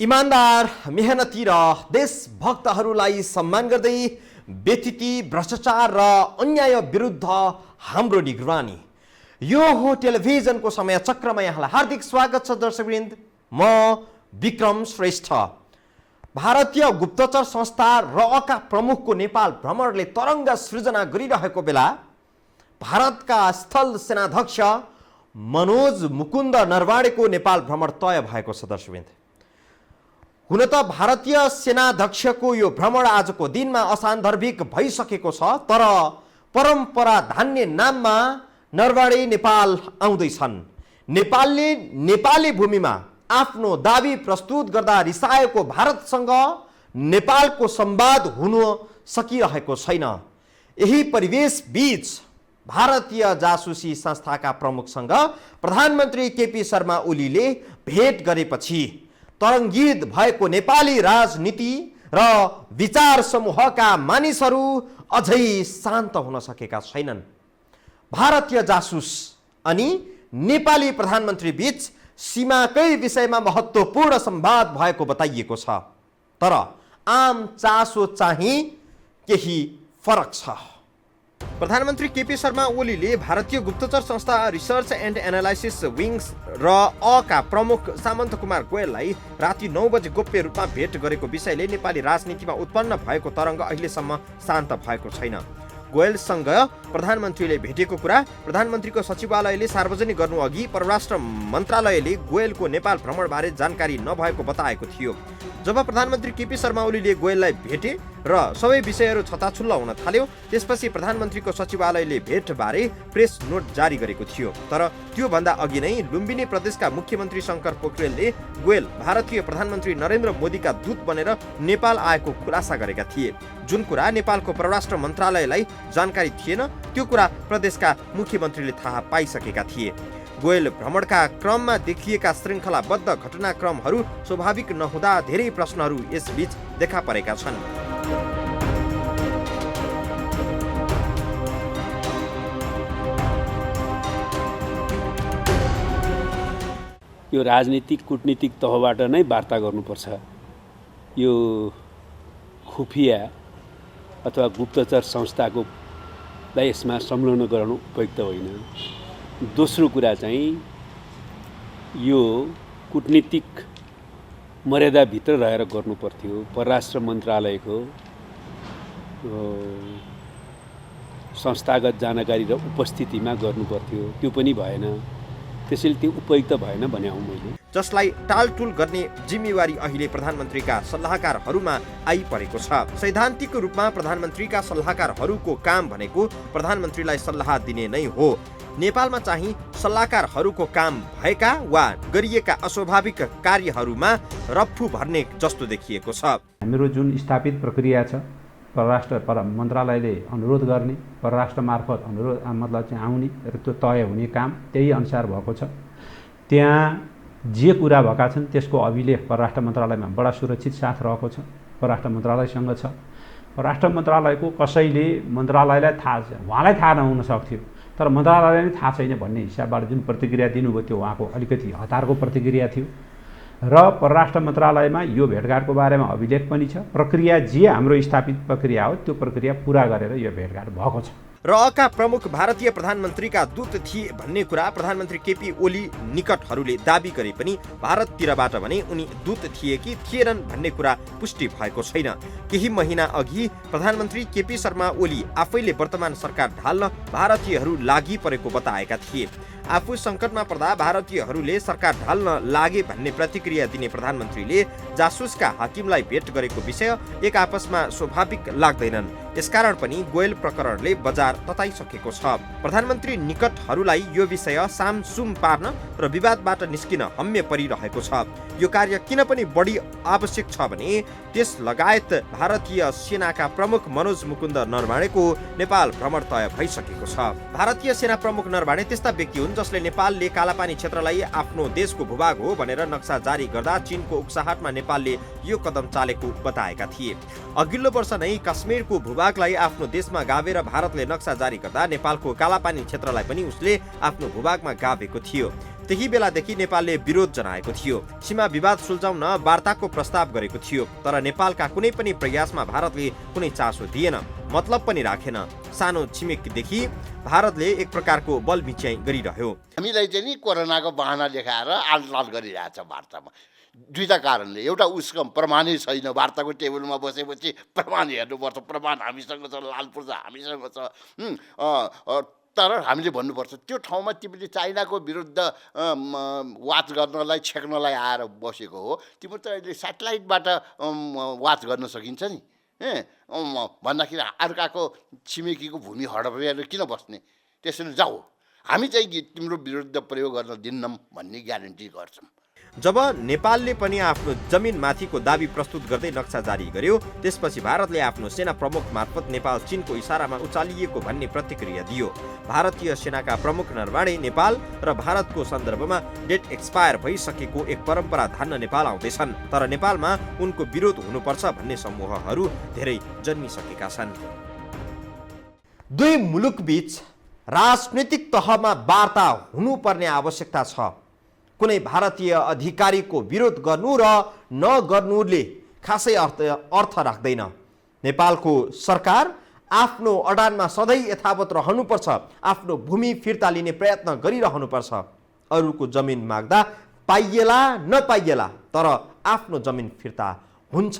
इमानदार, मेहनती र देशभक्तहरूलाई सम्मान गर्दै व्यतिथि, भ्रष्टाचार र अन्याय विरुद्ध हाम्रो निगरानी। यो हो टेलिभिजनको समय चक्रमा यहाँलाई हार्दिक स्वागत छ दर्शकवृन्द। म विक्रम श्रेष्ठ। भारतीय गुप्तचर संस्था रअका प्रमुखको नेपाल भ्रमणले तरङ्ग सृजना गरिरहेको बेला भारतका स्थल सेनाध्यक्ष मनोज मुकुन्द नरवाणेको नेपाल भ्रमण तय भएको छ दर्शकवृन्द। हुन त भारतीय सेनाध्यक्षको यो भ्रमण आजको दिनमा असान्दर्भिक भइसकेको छ, तर परम्परा धान्ने नाममा नरवाणे नेपाल आउँदैछन्। नेपालले नेपाली भूमिमा आफ्नो दाबी प्रस्तुत गर्दा रिसाएको भारतसँग नेपालको संवाद हुन सकिरहेको छैन। यही परिवेश बीच भारतीय जासुसी संस्थाका प्रमुखसँग प्रधानमन्त्री केपी शर्मा ओलीले भेट गरेपछि तरङ्गित भएको नेपाली राजनीति र विचार समूहका मानिसहरू अझै शान्त हुन सकेका छैनन्। भारतीय जासुस अनि नेपाली प्रधानमन्त्री बीच सीमाकै विषयमा महत्त्वपूर्ण संवाद भएको बताइएको छ, तर आम चासो चाहिँ केही फरक छ। प्रधानमन्त्री केपी शर्मा ओलीले भारतीय गुप्तचर संस्था रिसर्च एन्ड एनालाइसिस विङ्स र का प्रमुख सामन्त कुमार गोयललाई राति 9 बजे गोप्य रूपमा भेट गरेको विषयले नेपाली राजनीतिमा उत्पन्न भएको तरङ्ग अहिलेसम्म शान्त भएको छैन। गोयलसँग प्रधानमन्त्रीले भेटेको कुरा प्रधानमन्त्रीको सचिवालयले सार्वजनिक गर्नु अघि परराष्ट्र मन्त्रालयले गोयलको नेपाल भ्रमणबारे जानकारी नभएको बताएको थियो। जब प्रधानमन्त्री केपी शर्मा ओलीले गोयललाई भेटे र सबै विषयहरू छताछुल्ल हुन थाल्यो, त्यसपछि प्रधानमन्त्रीको सचिवालयले भेटबारे प्रेस नोट जारी गरेको थियो। तर त्योभन्दा अघि नै लुम्बिनी प्रदेशका मुख्यमन्त्री शङ्कर पोखरेलले गोयल भारतीय प्रधानमन्त्री नरेन्द्र मोदीका दूत बनेर नेपाल आएको खुलासा गरेका थिए। जुन कुरा नेपालको परराष्ट्र मन्त्रालयलाई जानकारी थिएन, त्यो कुरा प्रदेशका मुख्यमन्त्रीले थाहा पाइसकेका थिए। गोयल भ्रमणका क्रममा देखिएका श्रृङ्खलाबद्ध घटनाक्रमहरू स्वाभाविक नहुँदा धेरै प्रश्नहरू यसबीच देखा परेका छन्। यो राजनीतिक कूटनीतिक तहबाट नै वार्ता गर्नुपर्छ। यो खुफिया अथवा गुप्तचर संस्थाको यसमा संलग्न गराउनु उपयुक्त होइन। दोस्रो कुरा चाहिँ यो कूटनीतिक मर्यादाभित्र रहेर गर्नुपर्थ्यो। परराष्ट्र मन्त्रालयको संस्थागत जानकारी र उपस्थितिमा गर्नुपर्थ्यो, त्यो पनि भएन। त्यसैले त्यो उपयुक्त भएन भने हूँ मैले। जसलाई टालटुल गर्ने जिम्मेवारी अहिले प्रधानमन्त्रीका सल्लाहकारहरूमा आइपरेको छ। सैद्धान्तिक रूपमा प्रधानमन्त्रीका सल्लाहकारहरूको काम भनेको प्रधानमन्त्रीलाई सल्लाह दिने नै हो। नेपालमा चाहिँ सल्लाहकारहरूको काम भएका वा गरिएका अस्वाभाविक कार्यहरूमा रफ्फु भर्ने जस्तो देखिएको छ। हाम्रो जुन स्थापित प्रक्रिया छ, परराष्ट्र मन्त्रालयले अनुरोध गर्ने, परराष्ट्र मार्फत अनुरोध मतलब चाहिँ आउने र त्यो तय हुने काम त्यही अनुसार भएको छ। त्यहाँ जे कुरा भएका छन् त्यसको अभिलेख परराष्ट्र मन्त्रालयमा बडा सुरक्षित साथ रहेको छ, परराष्ट्र मन्त्रालयसँग छ। परराष्ट्र मन्त्रालयको कसैले मन्त्रालयलाई थाहा छ, उहाँलाई थाहा नहुन सक्थ्यो, तर मन्त्रालयलाई नै थाहा छैन भन्ने हिसाबबाट जुन प्रतिक्रिया दिनुभयो त्यो उहाँको अलिकति हतारको प्रतिक्रिया थियो। र परराष्ट्र मन्त्रालयमा यो भेटघाटको बारेमा अभिलेख पनि छ। प्रक्रिया जे हाम्रो स्थापित प्रक्रिया हो त्यो प्रक्रिया पुरा गरेर यो भेटघाट भएको छ। रअका प्रमुख भारतीय प्रधानमन्त्रीका दूत थिए भन्ने कुरा प्रधानमन्त्री केपी ओली निकटहरूले दाबी गरे पनि भारततिरबाट भने उनी दूत थिए कि थिएनन् भन्ने कुरा पुष्टि भएको छैन। केही महिना अघि प्रधानमन्त्री केपी शर्मा ओली आफैले वर्तमान सरकार ढाल्न भारतीयहरू लागि परेको बताएका थिए। आफू सङ्कटमा पर्दा भारतीयहरूले सरकार ढाल्न लागे भन्ने प्रतिक्रिया दिने प्रधानमन्त्रीले जासुसका हाकिमलाई भेट गरेको विषय एक आपसमा स्वाभाविक लाग्दैनन्। यसकारण पनि गोयल प्रकरणले बजार तताइसकेको छ। प्रधानमन्त्री निकटहरूलाई यो विषय सामसुम पार्न र विवादबाट निस्किन हम्मे परिरहेको छ। यो कार्य किन पनि बढी आवश्यक छ भने त्यस लगायत भारतीय सेनाका प्रमुख मनोज मुकुन्द नरवाणेको नेपाल भ्रमण तय भइसकेको छ। भारतीय सेना प्रमुख नरवाणे त्यस्ता व्यक्ति हुन् जसले नेपालले कालापानी क्षेत्रलाई आफ्नो देशको भूभाग हो भनेर नक्सा जारी गर्दा चीनको उक्साहटमा नेपालले यो कदम चालेको बताएका थिए। अघिल्लो वर्ष नै कश्मीरको भूभागलाई आफ्नो देशमा गाभेर भारतले नक्सा जारी गर्दा नेपालको कालापानी क्षेत्रलाई पनि उसले आफ्नो भूभागमा गाभेको थियो। त्यही बेलादेखि नेपालले विरोध जनाएको थियो। सीमा विवाद सुल्झाउन वार्ताको प्रस्ताव गरेको थियो, तर नेपालका कुनै पनि प्रयासमा भारतले कुनै चासो दिएन, मतलब पनि राखेन। सानो छिमेकीदेखि भारतले एक प्रकारको बल बिच्याइ गरिरह्यो। हामीलाई चाहिँ नि कोरोनाको बहाना देखाएर आललाल गरिरहेछ वार्तामा। दुईटा कारणले, एउटा उसको प्रमाणै छैन, वार्ताको टेबलमा बसेपछि प्रमाण हेर्नुपर्छ, प्रमाण हामीसँग छ, लाल पूर्जा हामीसँग छ। तर हामीले भन्नुपर्छ त्यो ठाउँमा तिमीले चाइनाको विरुद्ध वाच गर्नलाई छेक्नलाई आएर बसेको हो, तिम्रो त अहिले सेटेलाइटबाट वाच गर्न सकिन्छ नि भन्दाखेरि अर्काको छिमेकीको भूमि हडपेर किन बस्ने, त्यसैले जाऊ, हामी चाहिँ तिम्रो विरुद्ध प्रयोग गर्न दिन्नौँ भन्ने ग्यारेन्टी गर्छौँ। जब नेपालले पनि आफ्नो जमिनमाथिको दाबी प्रस्तुत गर्दै नक्सा जारी गर्यो, त्यसपछि भारतले आफ्नो सेना प्रमुख मार्फत नेपाल चीनको इसारामा उचालिएको भन्ने प्रतिक्रिया दियो। भारतीय सेनाका प्रमुख नरवाणे नेपाल र भारतको सन्दर्भमा डेट एक्सपायर भइसकेको एक परम्परा धान्न नेपाल आउँदैछन्, तर नेपालमा उनको विरोध हुनुपर्छ भन्ने समूहहरू धेरै जन्मिसकेका छन्। दुई मुलुकबीच राजनीतिक तहमा वार्ता हुनुपर्ने आवश्यकता छ। कुनै भारतीय अधिकारीको विरोध गर्नु र नगर्नुले खासै अर्थ राख्दैन। नेपालको सरकार आफ्नो अडानमा सधैँ यथावत रहनुपर्छ, आफ्नो भूमि फिर्ता लिने प्रयत्न गरिरहनुपर्छ। अरूको जमिन माग्दा पाइएला नपाइएला, तर आफ्नो जमिन फिर्ता हुन्छ,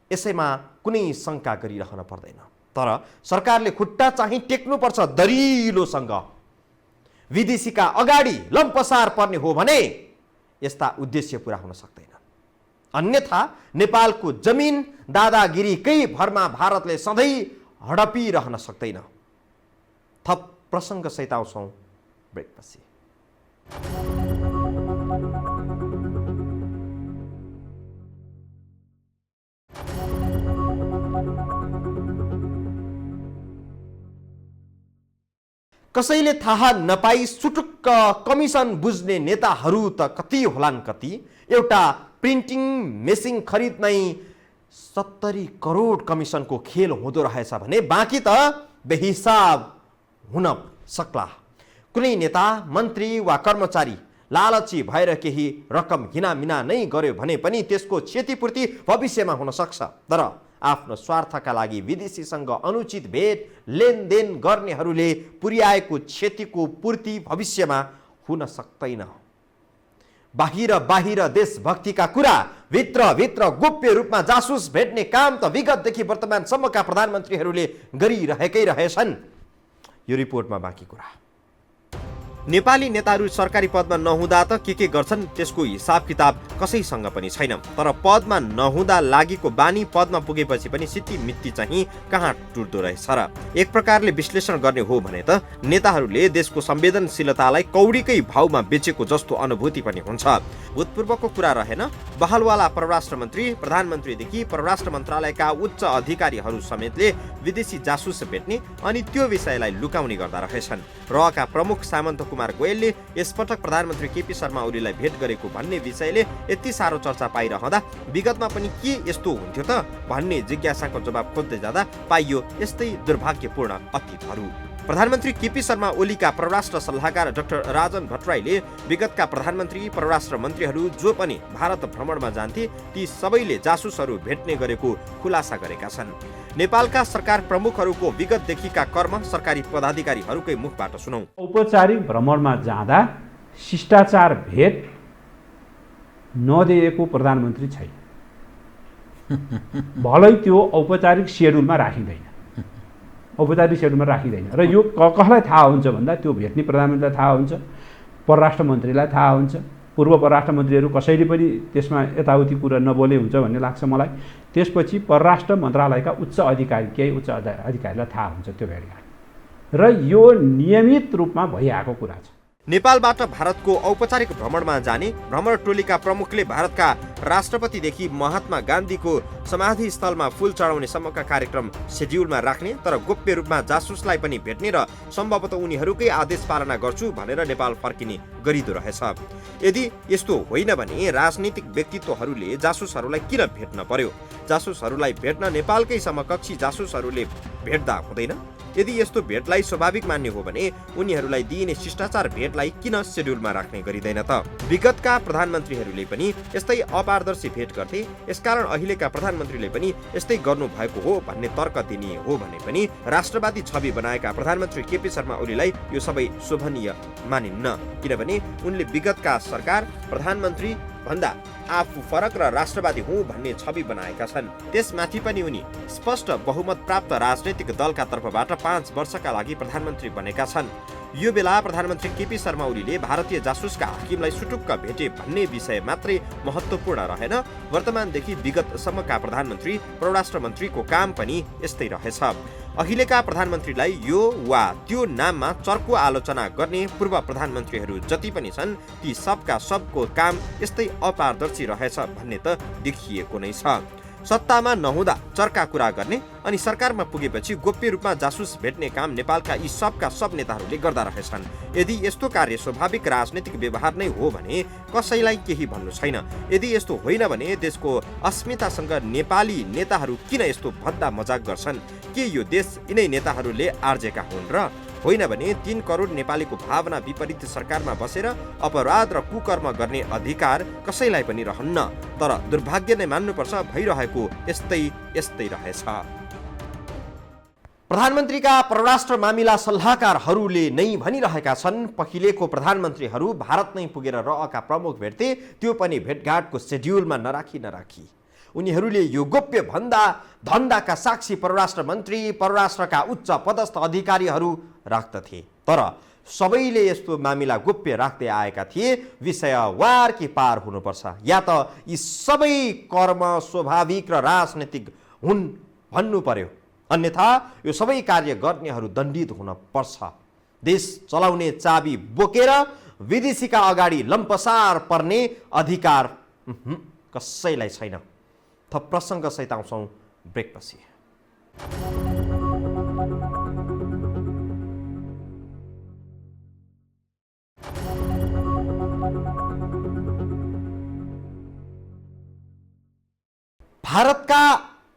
यसैमा कुनै शङ्का गरिरहन पर्दैन। तर सरकारले खुट्टा चाहिँ टेक्नुपर्छ दरिलोसँग। विदेशीका अगाडि लम्पसार पर्ने हो भने यस्ता उद्देश्य पूरा हुन सक्दैन। अन्यथा नेपालको जमिन दादागिरीकै भरमा भारतले सधैँ हडपिरहन सक्दैन। थप प्रसङ्ग सहित आउँछौँ ब्रेकपछि। कसैले थाहा नपाई सुटुक्क कमिसन बुझ्ने नेताहरू त कति होलान् कति। एउटा प्रिन्टिङ मेसिन खरिद्नै 70 करोड कमिसनको खेल हुँदो रहेछ भने बाँकी त बेहिसाब हुन सक्ला। कुनै नेता, मन्त्री वा कर्मचारी लालची भएर केही रकम हिनामिना नै गर्यो भने पनि त्यसको क्षतिपूर्ति भविष्यमा हुन सक्छ। तर आफ्नो स्वार्थका लागि विदेशीसँग अनुचित भेट लेनदेन गर्नेहरूले पुर्याएको क्षतिको पूर्ति भविष्यमा हुन सक्दैन। बाहिर देशभक्तिका कुरा भित्र गोप्य रूपमा जासुस भेट्ने काम त विगतदेखि वर्तमानसम्मका प्रधानमन्त्रीहरूले गरिरहेकै रहेछन्। यो रिपोर्टमा बाँकी कुरा। नेपाली नेताहरू सरकारी पदमा नहुँदा त के गर्छन् त्यसको हिसाब किताब कसैसँग पनि छैन। तर पदमा नहुँदा लागेको बानी पदमा पुगेपछि पनि सित्ती चाहिँ कहाँ टुट्दो रहेछ र। एक प्रकारले विश्लेषण गर्ने हो भने त नेताहरूले देशको संवेदनशीलतालाई कौडीकै भावमा बेचेको जस्तो अनुभूति पनि हुन्छ। भूतपूर्वको कुरा रहेन, बहलवाला परराष्ट्र मन्त्री, प्रधानमन्त्रीदेखि परराष्ट्र मन्त्रालयका उच्च अधिकारीहरू समेतले विदेशी जासुस भेट्ने अनि त्यो विषयलाई लुकाउने गर्दा रहेछन्। रका प्रमुख सामन्त कुमार गोयलले यसपटक प्रधानमन्त्री केपी शर्मा ओलीलाई भेट गरेको भन्ने विषयले यति साह्रो चर्चा पाइरहँदा विगतमा पनि के यस्तो हुन्थ्यो त भन्ने जिज्ञासाको जवाब खोज्दै जाँदा पाइयो यस्तै दुर्भाग्यपूर्ण अतीतहरू। प्रधानमन्त्री केपी शर्मा ओलीका परराष्ट्र सल्लाहकार डाक्टर राजन भट्टराईले विगतका प्रधानमन्त्री, परराष्ट्र मन्त्रीहरू जो पनि भारत भ्रमणमा जान्थे ती सबैले जासुसहरू भेट्ने गरेको खुलासा गरेका छन्। नेपालका सरकार प्रमुखहरूको विगतदेखिका कर्म सरकारी पदाधिकारीहरूकै मुखबाट सुनौ। औपचारिक भ्रमणमा जाँदा शिष्टाचार भेट नदिएको प्रधानमन्त्री छैन। भलै त्यो औपचारिक सेड्युलमा राखिँदैन, औपचारिक सेड्युलमा राखिँदैन। र यो कसलाई थाहा हुन्छ भन्दा त्यो भेट्ने प्रधानमन्त्रीलाई थाहा हुन्छ, परराष्ट्र मन्त्रीलाई थाहा हुन्छ। पूर्व परराष्ट्र मन्त्रीहरू कसैले पनि त्यसमा यताउति कुरा नबोले हुन्छ भन्ने लाग्छ मलाई। त्यसपछि परराष्ट्र मन्त्रालयका उच्च अधिकारी, केही उच्च अधिकारीलाई थाहा हुन्छ त्यो भेटघाट, र यो नियमित रूपमा भइआएको कुरा छ। नेपालबाट भारतको औपचारिक भ्रमणमा जाने भ्रमण टोलीका प्रमुखले भारतका राष्ट्रपतिदेखि महात्मा गान्धीको समाधि स्थलमा फूल चढाउने सम्मका कार्यक्रम सेड्युलमा राख्ने, तर गोप्य रूपमा जासुसलाई पनि भेट्ने र सम्भवतः उनीहरूकै आदेश पालना गर्छु भनेर नेपाल फर्किने गरिदो रहेछ। यदि यस्तो होइन भने राजनीतिक व्यक्तित्वहरूले जासुसहरूलाई किन भेट्न पर्यो? जासुसहरूलाई भेट्न नेपालकै समकक्षी जासुसहरूले भेट्दा हुँदैन? यदि यस्तो भेटलाई स्वाभाविक मान्ने हो भने उनीहरूलाई दिइने शिष्टाचार भेटलाई किन शेड्युलमा राख्ने गरिँदैन त? विगतका प्रधानमन्त्रीहरूले पनि यस्तै अपारदर्शी भेट गर्थे, यसकारण अहिलेका प्रधानमन्त्रीले पनि यस्तै गर्नु भएको हो भन्ने तर्क दिने हो भने पनि राष्ट्रवादी छवि बनाएका प्रधानमन्त्री केपी शर्मा ओलीलाई यो सबै शोभनीय मानिन्न, किनभने उनले विगतका सरकार प्रधानमन्त्री भन्दा आफू फरक र राष्ट्रवादी हुँ भन्ने छवि बनाएका छन्। त्यसमाथि पनि उनी स्पष्ट बहुमत प्राप्त राजनैतिक दलका तर्फबाट 5 वर्षका लागि प्रधानमन्त्री बनेका छन्। यो बेला प्रधानमन्त्री केपी शर्मा ओलीले भारतीय जासुसका हाकिमलाई सुटुक्क भेटे भन्ने विषय मात्रै महत्त्वपूर्ण रहेन, वर्तमानदेखि विगतसम्मका प्रधानमन्त्री परराष्ट्र मन्त्रीको काम पनि यस्तै रहेछ। अहिलेका प्रधानमन्त्रीलाई यो वा त्यो नाममा चर्को आलोचना गर्ने पूर्व प्रधानमन्त्रीहरू जति पनि छन् ती सबका सबको काम यस्तै अपारदर्शी रहेछ भन्ने त देखिएको नै छ। सत्तामा नहुँदा चर्का कुरा गर्ने अनि सरकारमा पुगेपछि गोप्य रूपमा जासुस भेट्ने काम नेपालका यी सबका सब नेताहरूले गर्दा रहेछन्। यदि यस्तो कार्य स्वाभाविक राजनीतिक व्यवहार नै हो भने कसैलाई केही भन्नु छैन। यदि यस्तो होइन भने देशको अस्मितासँग नेपाली नेताहरू किन यस्तो भद्दा मजाक गर्छन्? के यो देश यिनै नेताहरूले आर्जेका हुन् र? होइन भने 3 करोड नेपालीको भावना विपरीत सरकारमा बसेर अपराध र कुकर्म गर्ने अधिकार कसैलाई पनि रहन्न। तर दुर्भाग्य नै मान्नुपर्छ, भइरहेको यस्तै रहेछ। प्रधानमन्त्रीका परराष्ट्र मामिला सल्लाहकारहरूले नै भनिरहेका छन्, पहिलेको प्रधानमन्त्रीहरू भारत नै पुगेर रअका प्रमुख भेट्थे, त्यो पनि भेटघाटको शेड्युलमा नराखी। उनीहरूले यो गोप्य भन्दा धन्दाका साक्षी परराष्ट्र मन्त्री, परराष्ट्रका उच्च पदस्थ अधिकारीहरू राख्दथे। तर सबैले यस्तो मामिला गोप्य राख्दै आएका थिए। विषय वार कि पार हुनुपर्छ, या त यी सबै कर्म स्वाभाविक र राजनीतिक हुन् भन्नु पर्यो, अन्यथा यो सबै कार्य गर्नेहरू दण्डित हुन पर्छ। देश चलाउने चाबी बोकेर विदेशीका अगाडि लम्पसार पर्ने अधिकार कसैलाई छैन। थप प्रसङ्ग सहित आउँछौँ ब्रेकपछि। भारतका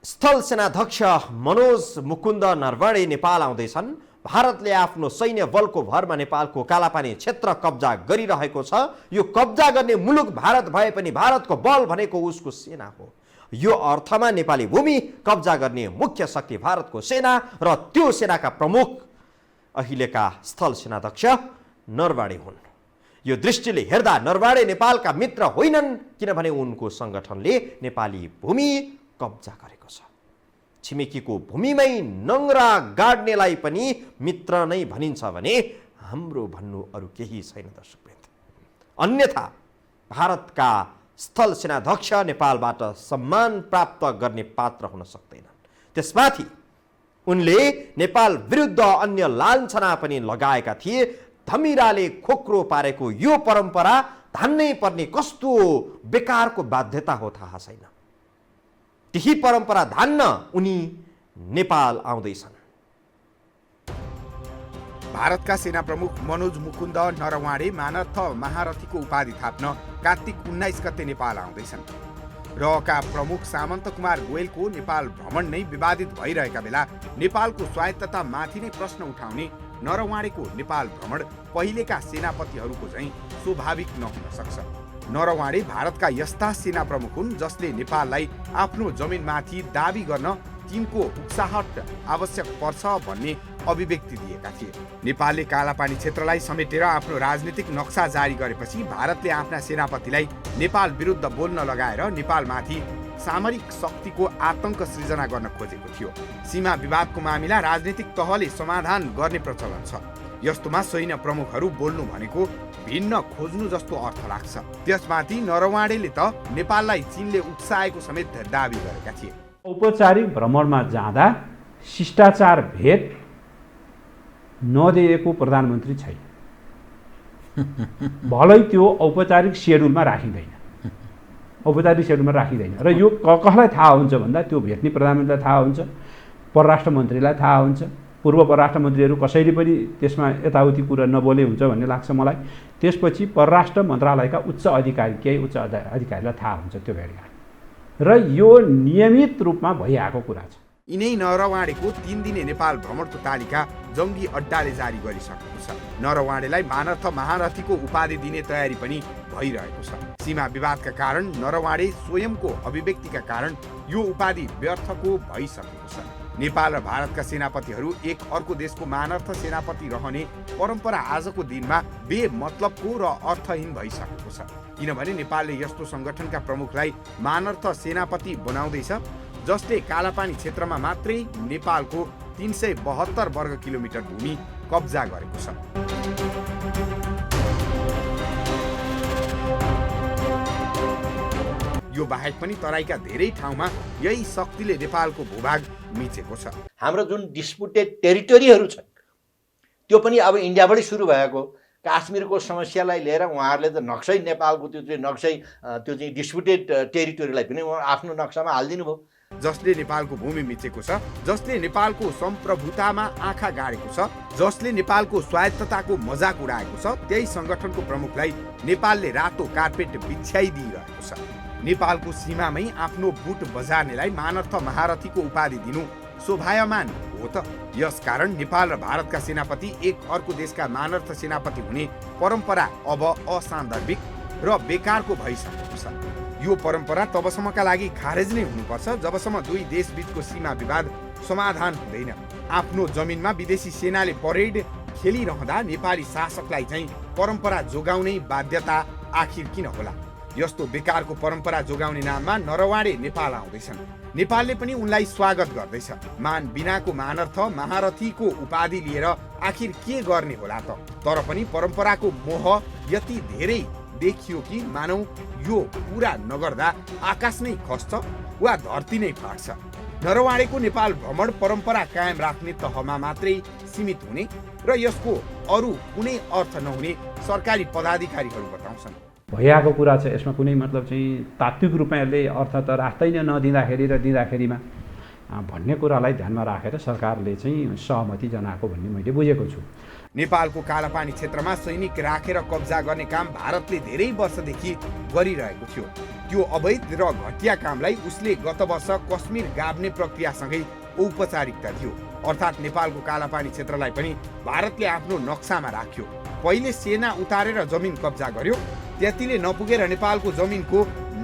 स्थल सेनाध्यक्ष मनोज मुकुन्द नरवणे नेपाल आउँदैछन्। भारतले आफ्नो सैन्य बलको भरमा नेपालको कालापानी क्षेत्र कब्जा गरिरहेको छ। यो कब्जा गर्ने मुलुक भारत भए पनि भारतको बल भनेको उसको सेना हो। यो अर्थमा नेपाली भूमि कब्जा गर्ने मुख्य शक्ति भारतको सेना र त्यो सेनाका प्रमुख अहिलेका स्थल सेनाध्यक्ष नरवणे हुन्। यो दृष्टिले हेर्दा नरवणे नेपालका मित्र होइनन्, किनभने उनको सङ्गठनले नेपाली भूमि कब्जा गरेको छ। छिमेकीको भूमिमै नङ्ग्रा गाड्नेलाई पनि मित्र नै भनिन्छ भने हाम्रो भन्नु अरू केही छैन दर्शकवृन्द। अन्यथा भारतका स्थल सेनाध्यक्ष नेपालबाट सम्मान प्राप्त गर्ने पात्र हुन सक्दैनन्। त्यसमाथि उनले नेपाल विरुद्ध अन्य लाञ्छना पनि लगाएका थिए। धमिराले खोक्रो पारेको यो परम्परा धान्नै पर्ने कस्तो बेकारको बाध्यता हो थाहा छैन। त्यही परम्परा धान्न उनी नेपाल आउँदैछन्। भारतका सेना प्रमुख मनोज मुकुन्द नरवणे मानर्थ महारथीको उपाधि थाप्न कार्तिक 19 गते नेपाल आउँदैछन्। रका प्रमुख सामन्त कुमार गोयलको नेपाल भ्रमण नै विवादित भइरहेका बेला नेपालको स्वायत्ततामाथि नै प्रश्न उठाउने नरवणेको नेपाल भ्रमण पहिलेका सेनापतिहरूको चाहिँ स्वाभाविक नहुन सक्छ। नरवणे भारतका यस्ता सेना प्रमुख हुन् जसले नेपाललाई आफ्नो जमिनमाथि दाबी गर्न तिनको उक्साहट आवश्यक पर्छ भन्ने अभिव्यक्ति दिएका थिए। नेपालले कालापानी क्षेत्रलाई समेटेर आफ्नो राजनीतिक नक्सा जारी गरेपछि भारतले आफ्ना सेनापतिलाई नेपाल विरुद्ध बोल्न लगाएर नेपालमाथि सामरिक शक्तिको आतंक सृजना गर्न खोजेको थियो। सीमा विवादको मामिला राजनीतिक तहले समाधान गर्ने प्रचलन छ। यस्तोमा सैन्य प्रमुखहरू बोल्नु भनेको भिन्न खोज्नु जस्तो अर्थ लाग्छ। त्यसमाथि नरवणेले त नेपाललाई चीनले उक्साएको समेत दाबी गरेका थिए। औपचारिक भ्रमणमा जाँदा शिष्टाचार भेट नदिएको प्रधानमन्त्री छैन। भलै त्यो औपचारिक सेड्युलमा राखिँदैन, औपचारिक सेड्युलमा राखिँदैन। र यो कसलाई थाहा हुन्छ भन्दा त्यो भेट्ने प्रधानमन्त्रीलाई थाहा हुन्छ, परराष्ट्र मन्त्रीलाई थाहा हुन्छ। पूर्व परराष्ट्र मन्त्रीहरू कसैले पनि त्यसमा यताउति कुरा नबोले हुन्छ भन्ने लाग्छ मलाई। त्यसपछि परराष्ट्र मन्त्रालयका उच्च अधिकारी, केही उच्च अधिकारीलाई थाहा हुन्छ त्यो भेटघाट। र यो नियमित रूपमा भइआएको कुरा छ। यिनै नरवाणेको 3 दिने नेपाल भ्रमणको तालिका जङ्गी अड्डाले जारी गरिसकेको छ। नरवाणेलाई मानर्थ महारथीको उपाधि दिने तयारी पनि भइरहेको छ। सीमा विवादका कारण नरवाणे स्वयंको अभिव्यक्तिका कारण यो उपाधि व्यर्थको भइसकेको छ। नेपाल र भारतका सेनापतिहरू एक अर्को देशको मानर्थ सेनापति रहने परम्परा आजको दिनमा बेमतलबको र अर्थहीन भइसकेको छ। किनभने नेपालले यस्तो संगठनका प्रमुखलाई मानर्थ सेनापति बनाउँदैछ जसले कालापानी क्षेत्रमा मात्रै नेपालको 372 वर्ग किलोमिटर भूमि कब्जा गरेको छ। यो बाहेक पनि तराईका धेरै ठाउँमा यही शक्तिले नेपालको भूभाग मिचेको छ। हाम्रो जुन डिस्प्युटेड टेरिटोरीहरू छन् त्यो पनि अब इन्डियाबाटै सुरु भएको काश्मीरको समस्यालाई लिएर उहाँहरूले त नक्सै नेपालको त्यो चाहिँ डिस्प्युटेड टेरिटोरीलाई पनि आफ्नो नक्सामा हालिदिनु भयो। जसले नेपालको भूमि मिचेको छ, जसले नेपालको सम्प्रभुतामा आँखा गाडेको छ, जसले नेपालको स्वायत्तताको मजाक उडाएको छ, त्यही संगठनको प्रमुखलाई नेपालले रातो कार्पेट बिछ्याइदिइरहेको छ। नेपालको सीमामै आफ्नो बुट बजार्नेलाई मानर्थ महारथीको उपाधि दिनु शोभायमान हो त। यसकारण नेपाल र भारतका सेनापति एक अर्को देशका मानर्थ सेनापति हुने परम्परा अब असान्दर्भिक र बेकारको भइसकेको छ। यो परम्परा तबसम्मका लागि खारेज नै हुनुपर्छ जबसम्म दुई देशबीचको सीमा विवाद समाधान हुँदैन। आफ्नो जमिनमा विदेशी सेनाले परेड खेलिरहँदा नेपाली शासकलाई चाहिँ परम्परा जोगाउने बाध्यता आखिर किन होला? यस्तो बेकारको परम्परा जोगाउने नाममा नरवाणे नेपाल आउँदैछन्। नेपालले पनि उनलाई स्वागत गर्दैछ। मान बिनाको मानर्थ महारथीको उपाधि लिएर आखिर के गर्ने होला त? तर पनि परम्पराको मोह यति धेरै देखियो कि मानौ यो पूरा नगर्दा आकाश नै खस्छ वा धरती नै फाट्छ। नरवाणेको नेपाल भ्रमण परम्परा कायम राख्ने तहमा मात्रै सीमित हुने र यसको अरू कुनै अर्थ नहुने सरकारी पदाधिकारीहरू बताउँछन्। भइरहेको कुरा छ, यसमा कुनै मतलब चाहिँ तात्विक रूपमा यसले अर्थ त राख्दैन नदिँदाखेरि र दिँदाखेरिमा भन्ने कुरालाई ध्यानमा राखेर सरकारले चाहिँ सहमति जनाएको भन्ने मैले बुझेको छु। नेपालको कालापानी क्षेत्रमा सैनिक राखेर कब्जा गर्ने काम भारतले धेरै वर्षदेखि गरिरहेको थियो। त्यो अवैध र घटिया कामलाई उसले गत वर्ष कश्मीर गाभ्ने प्रक्रियासँगै औपचारिकता थियो। अर्थात् नेपालको कालापानी क्षेत्रलाई पनि भारतले आफ्नो नक्सामा राख्यो। पहिले सेना उतारेर जमिन कब्जा गर्यो, त्यतिले नपुगेर नेपालको जमिनको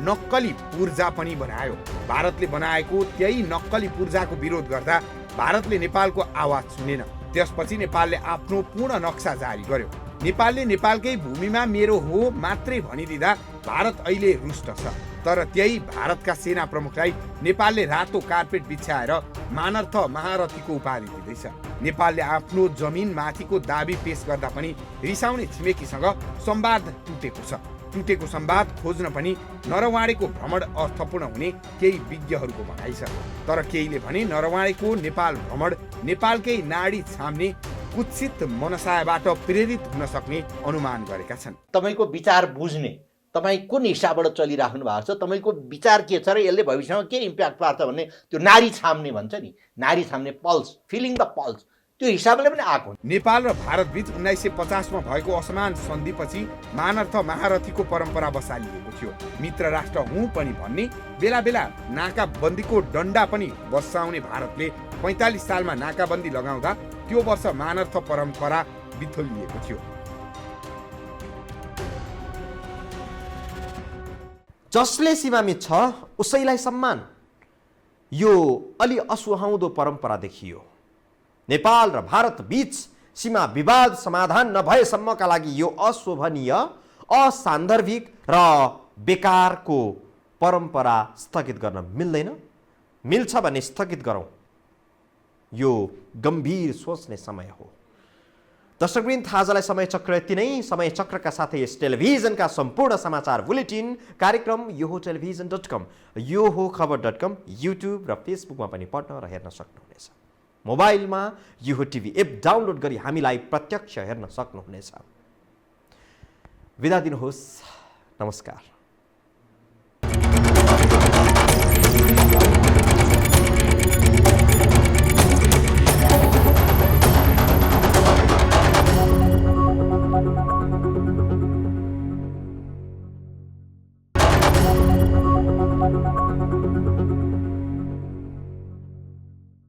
नक्कली पूर्जा पनि बनायो। भारतले बनाएको त्यही नक्कली पूर्जाको विरोध गर्दा भारतले नेपालको आवाज सुनेन। त्यसपछि नेपालले आफ्नो पूर्ण नक्सा जारी गर्यो। नेपालले नेपालकै भूमिमा मेरो हो मात्रै भनिदिँदा भारत अहिले रुष्ट छ। तर त्यही भारतका सेना प्रमुखलाई नेपालले रातो कार्पेट बिछ्याएर मानर्थ महारथीको उपाधि दिँदैछ। नेपालले आफ्नो जमिन माथिको दाबी पेश गर्दा पनि रिसाउने छिमेकीसँग संवाद टुटेको छ। टुटेको संवाद खोज्न पनि नरवाणेको भ्रमण अर्थपूर्ण हुने केही विज्ञहरूको भनाइ छ। तर केहीले भने नरवाणेको नेपाल भ्रमण नेपालकै नाडी छाम्ने कुत्सित मनसायबाट प्रेरित हुन सक्ने अनुमान गरेका छन्। तपाईको विचार बुझ्ने, तपाईँ कुन हिसाबबाट चलिराख्नु भएको छ, तपाईँको विचार के छ र यसले भविष्यमा के इम्प्याक्ट पार्छ भन्ने त्यो नाडी छाम्ने भन्छ नि, नाडी छाम्ने पल्स, फिलिङ द पल्स, त्यो हिसाबले पनि आएको। नेपाल र भारत बीच 1950 मा भएको असमान सन्धिपछि मानर्थ महारथीको परम्परा बसालिएको थियो। मित्र राष्ट्र हुँ पनि भन्ने बेला बेला नाकाबन्दीको डन्डा पनि बसाउने भारतले 45 सालमा नाकाबन्दी लगाउँदा त्यो वर्ष मानर्थ परम्परा बिथोलिएको थियो। जसले सीमामित छ उसैलाई सम्मान, यो अलि असुहाउँदो परम्परा देखियो। नेपाल र भारत बीच सीमा विवाद समाधान नभएसम्मका लागि यो अशोभनीय, असान्दर्भिक र बेकारको परम्परा स्थगित गर्न मिल्दैन। मिल्छ भने स्थगित गरौँ। यो गम्भीर सोच्ने समय हो। दर्शकवृन्द, आजलाई समय चक्र यति नै। समय चक्रका साथै यस टेलिभिजनका सम्पूर्ण समाचार बुलेटिन कार्यक्रम यो हो टेलिभिजन.com, यो हो खबर.com, युट्युब र फेसबुकमा पनि पढ्न र हेर्न सक्नुहुनेछ। मोबाइलमा यो हो टिभी एप डाउनलोड गरी हामीलाई प्रत्यक्ष हेर्न सक्नुहुनेछ। बिदा दिनुहोस्। नमस्कार।